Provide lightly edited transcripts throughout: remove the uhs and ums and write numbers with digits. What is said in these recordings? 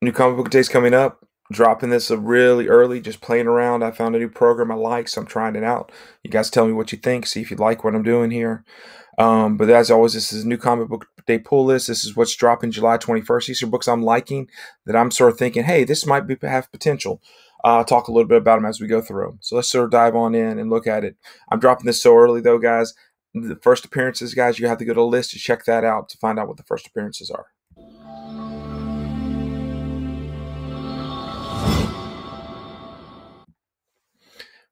New comic book day's coming up. Dropping this really early, just playing around. I found a new program I like, so I'm trying it out. You guys tell me what you think. See if you like what I'm doing here. But as always, this is a new comic book day pull list. This is what's dropping July 21st. These are books I'm liking that I'm sort of thinking, hey, this might have potential. I'll talk a little bit about them as we go through them. So let's sort of dive on in and look at it. I'm dropping this so early, though, guys. The first appearances, guys, you have to go to a list to check that out to find out what the first appearances are.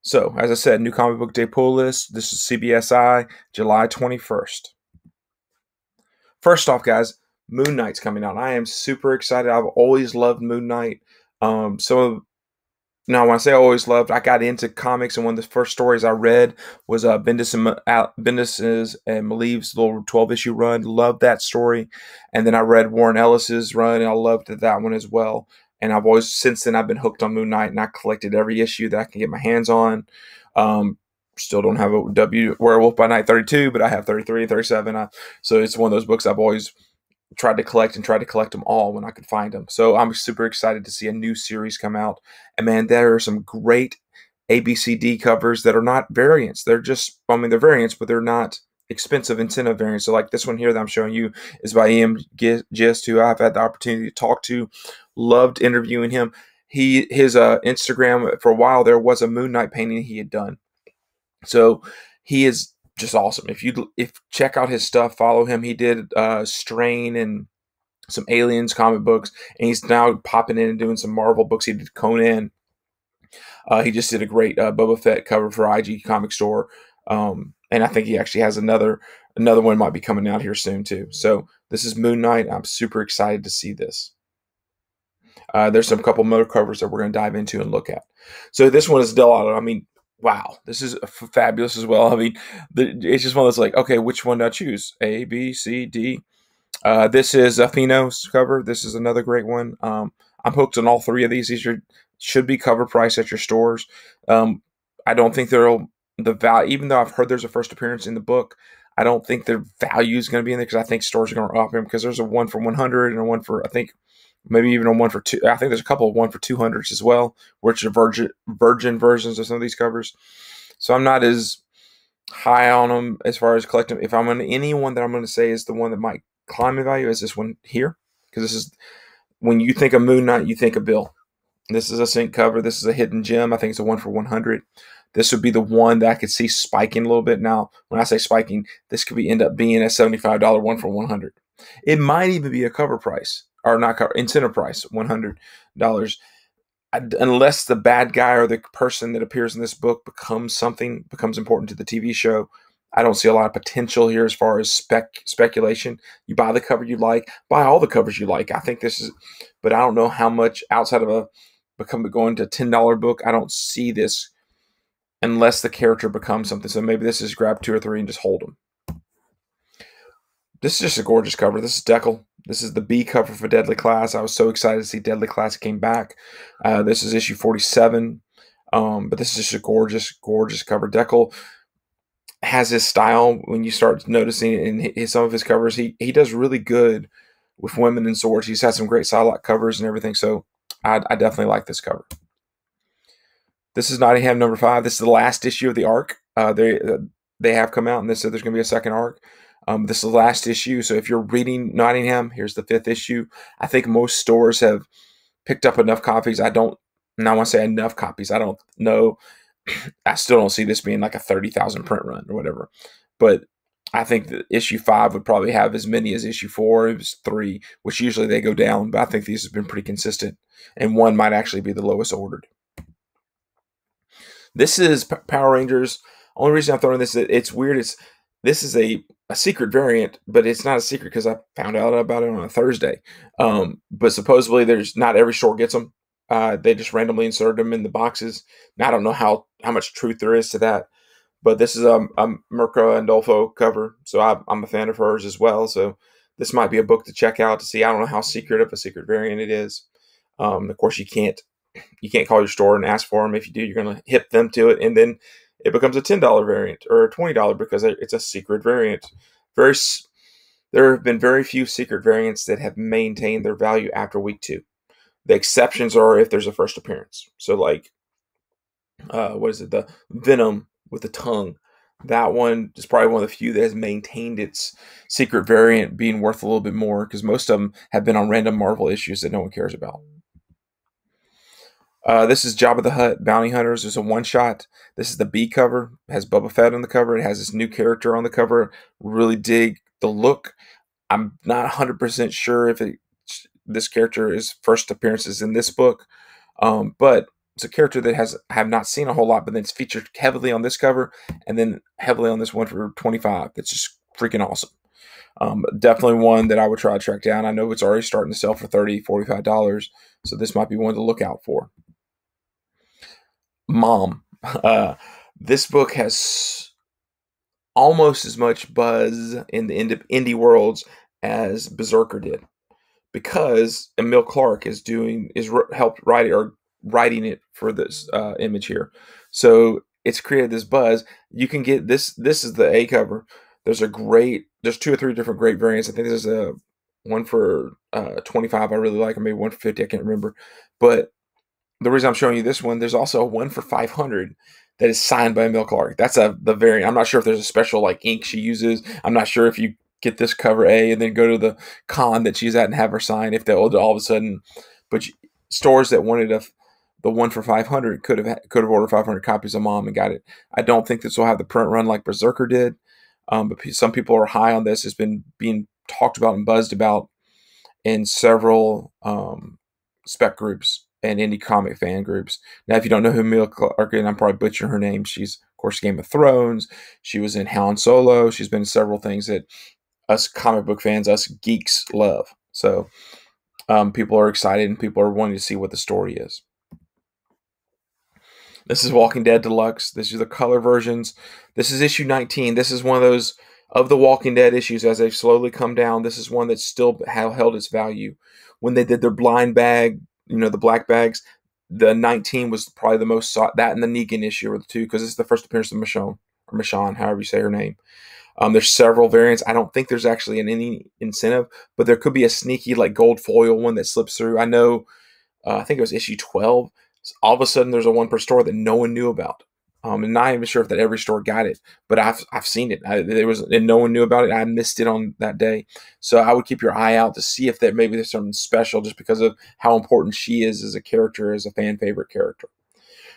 So, as I said, new comic book day pull list. This is CBSI, July 21st. First off, guys, Moon Knight's coming out. I am super excited. I've always loved Moon Knight. Now, when I say I always loved, I got into comics, and one of the first stories I read was Bendis and Maleev's little 12-issue run. Loved that story. And then I read Warren Ellis's run, and I loved that one as well. And I've always, since then, I've been hooked on Moon Knight, and I collected every issue that I can get my hands on. Still don't have a Werewolf by Night 32, but I have 33 and 37. So it's one of those books I've always tried to collect them all when I could find them. So I'm super excited to see a new series come out. And man, there are some great ABCD covers that are not variants. They're just, they're variants, but they're not expensive incentive variants. So like this one here that I'm showing you is by E.M. Gist, who I've had the opportunity to talk to. Loved interviewing him. His Instagram for a while there was a Moon Knight painting he had done. So he is just awesome. If check out his stuff, follow him. He did Strain and some Aliens comic books, and he's now popping in and doing some Marvel books. He did Conan. He just did a great Boba Fett cover for IG Comic Store, and I think he actually has another one might be coming out here soon too. So this is Moon Knight. I'm super excited to see this. There's some couple motor covers that we're going to dive into and look at. So this one is Deluxe. I mean, wow, this is fabulous as well. I mean, it's just one that's like, okay, which one do I choose? A, B, C, D. This is Athenos cover. This is another great one. I'm hooked on all three of these. These should be cover price at your stores. I don't think the value, even though I've heard there's a first appearance in the book, I don't think their value is going to be in there because I think stores are going to up them because there's a one for 100 and a one for, I think, maybe even a one for two. I think there's a couple of one for 200s as well, which are virgin versions of some of these covers. So I'm not as high on them as far as collecting. If I'm on any one that I'm going to say is the one that might climb in value, is this one here, because this is, when you think of Moon Knight, you think of Bill. This is a sync cover. This is a hidden gem. I think it's a one for 100. This would be the one that I could see spiking a little bit. Now, when I say spiking, this could end up being a $75 one for 100. It might even be a cover price. Or not cover, incentive price, $100. Unless the bad guy or the person that appears in this book becomes important to the TV show, I don't see a lot of potential here as far as speculation. You buy the cover you like, buy all the covers you like. I think this is, but I don't know how much outside of going to a $10 book. I don't see this unless the character becomes something. So maybe this is grab 2 or 3 and just hold them. This is just a gorgeous cover. This is Deckel. This is the B cover for Deadly Class. I was so excited to see Deadly Class came back. This is issue 47. But this is just a gorgeous, gorgeous cover. Deckel has his style when you start noticing it in some of his covers. He does really good with women and swords. He's had some great Psylocke covers and everything. So I definitely like this cover. This is Nottingham number 5. This is the last issue of the arc. They have come out and they said there's going to be a second arc. This is the last issue, so if you're reading Nottingham, here's the 5th issue. I think most stores have picked up enough copies. I don't want to say enough copies. I don't know. I still don't see this being like a 30,000 print run or whatever. But I think that issue 5 would probably have as many as issue 4. It was 3, which usually they go down. But I think these have been pretty consistent. And 1 might actually be the lowest ordered. This is Power Rangers. Only reason I'm throwing this, it's weird. This is a secret variant, but it's not a secret because I found out about it on a Thursday. But supposedly there's not every store gets them. They just randomly insert them in the boxes. Now, I don't know how much truth there is to that, but this is a Mirka Andolfo cover, so I'm a fan of hers as well. So this might be a book to check out to see. I don't know how secret of a secret variant it is. Of course, you can't call your store and ask for them. If you do, you're going to hip them to it, and then it becomes a $10 variant or a $20 because it's a secret variant. There have been very few secret variants that have maintained their value after week 2. The exceptions are if there's a first appearance. So like, what is it? The Venom with the tongue. That one is probably one of the few that has maintained its secret variant being worth a little bit more, because most of them have been on random Marvel issues that no one cares about. This is Jabba the Hutt Bounty Hunters. There's a one shot. This is the B cover. It has Boba Fett on the cover. It has this new character on the cover. Really dig the look. I'm not 100% sure if this character is first appearances in this book, but it's a character that I have not seen a whole lot, but then it's featured heavily on this cover and then heavily on this one for 25. That's just freaking awesome. Definitely one that I would try to track down. I know it's already starting to sell for $30, $45, so this might be one to look out for. Mom. This book has almost as much buzz in the indie worlds as Berserker did, because Emil Clark helped writing it for this image here. So it's created this buzz. You can get this. This is the A cover. There's 2 or 3 different great variants. I think there's a one for 25 I really like, or maybe one for 50. I can't remember. But the reason I'm showing you this one, there's also a one for 500 that is signed by Emil Clark. That's the variant. I'm not sure if there's a special like ink she uses. I'm not sure if you get this cover A and then go to the con that she's at and have her sign, if they'll all of a sudden. But stores that wanted the one for 500 could have ordered 500 copies of Mom and got it. I don't think this will have the print run like Berserker did, but some people are high on this. It's been being talked about and buzzed about in several spec groups and indie comic fan groups. Now, if you don't know who Emilia Clarke, and I'm probably butchering her name, she's of course Game of Thrones. She was in Han Solo. She's been in several things that us comic book fans, us geeks, love. So people are excited and people are wanting to see what the story is. This is Walking Dead Deluxe. This is the color versions. This is issue 19. This is one of those of the Walking Dead issues as they've slowly come down. This is one that still held its value. When they did their blind bag, the black bags, the 19 was probably the most sought. That and the Negan issue are the two, because it's the first appearance of Michonne, however you say her name. There's several variants. I don't think there's actually any incentive, but there could be a sneaky like gold foil one that slips through. I know, I think it was issue 12. So all of a sudden, there's a one per store that no one knew about. And not even sure if that every store got it, but I've seen it. And no one knew about it. I missed it on that day, so I would keep your eye out to see if maybe there's something special, just because of how important she is as a character, as a fan favorite character.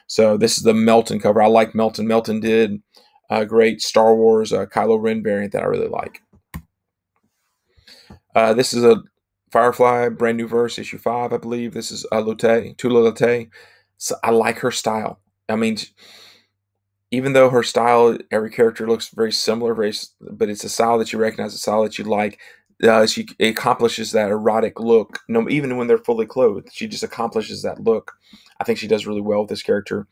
So this is the Melton cover. I like Melton. Melton did a great Star Wars Kylo Ren variant that I really like. This is a Firefly brand new verse, issue 5, I believe. This is Tula Lute. So I like her style. I mean, even though her style, every character looks very similar, but it's a style that you recognize, a style that you like. She accomplishes that erotic look. No, even when they're fully clothed, she just accomplishes that look. I think she does really well with this character.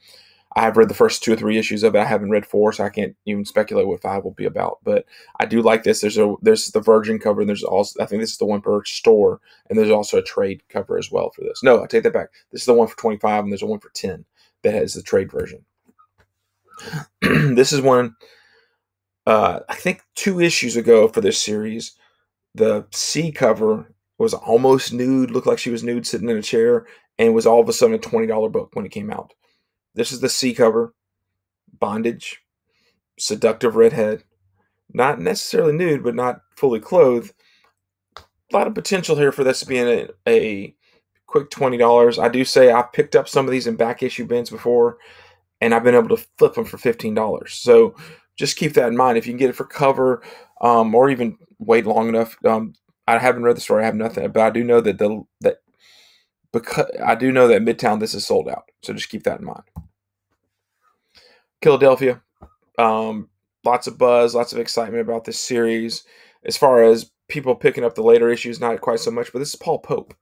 I have read the first 2 or 3 issues of it. I haven't read 4, so I can't even speculate what 5 will be about. But I do like this. There's the Virgin cover, and there's also, I think this is the one per store, and there's also a trade cover as well for this. No, I take that back. This is the one for 25, and there's a one for 10 that has the trade version. This is one, I think 2 issues ago for this series. The C cover was almost nude, looked like she was nude sitting in a chair, and was all of a sudden a $20 book when it came out. This is the C cover. Bondage, seductive redhead, not necessarily nude, but not fully clothed. A lot of potential here for this to be in a quick $20. I do say I've picked up some of these in back issue bins before, and I've been able to flip them for $15. So just keep that in mind. If you can get it for cover, or even wait long enough. I haven't read the story. I have nothing, but I do know that Midtown this is sold out. So just keep that in mind. Philadelphia. Lots of buzz, lots of excitement about this series. As far as people picking up the later issues, not quite so much, but this is Paul Pope.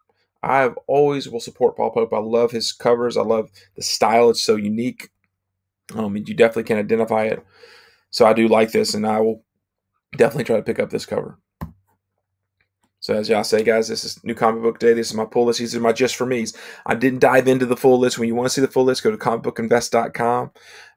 I always will support Paul Pope. I love his covers. I love the style. It's so unique. And you definitely can identify it. So I do like this, and I will definitely try to pick up this cover. So as y'all say, guys, this is New Comic Book Day. This is my pull list. These are my just for me's. I didn't dive into the full list. When you want to see the full list, go to comicbookinvest.com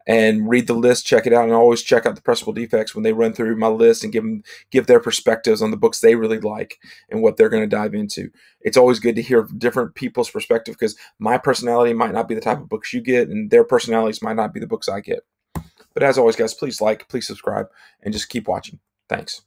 and read the list, check it out, and always check out the Pressable Defects when they run through my list and give their perspectives on the books they really like and what they're going to dive into. It's always good to hear different people's perspective because my personality might not be the type of books you get, and their personalities might not be the books I get. But as always, guys, please like, please subscribe, and just keep watching. Thanks.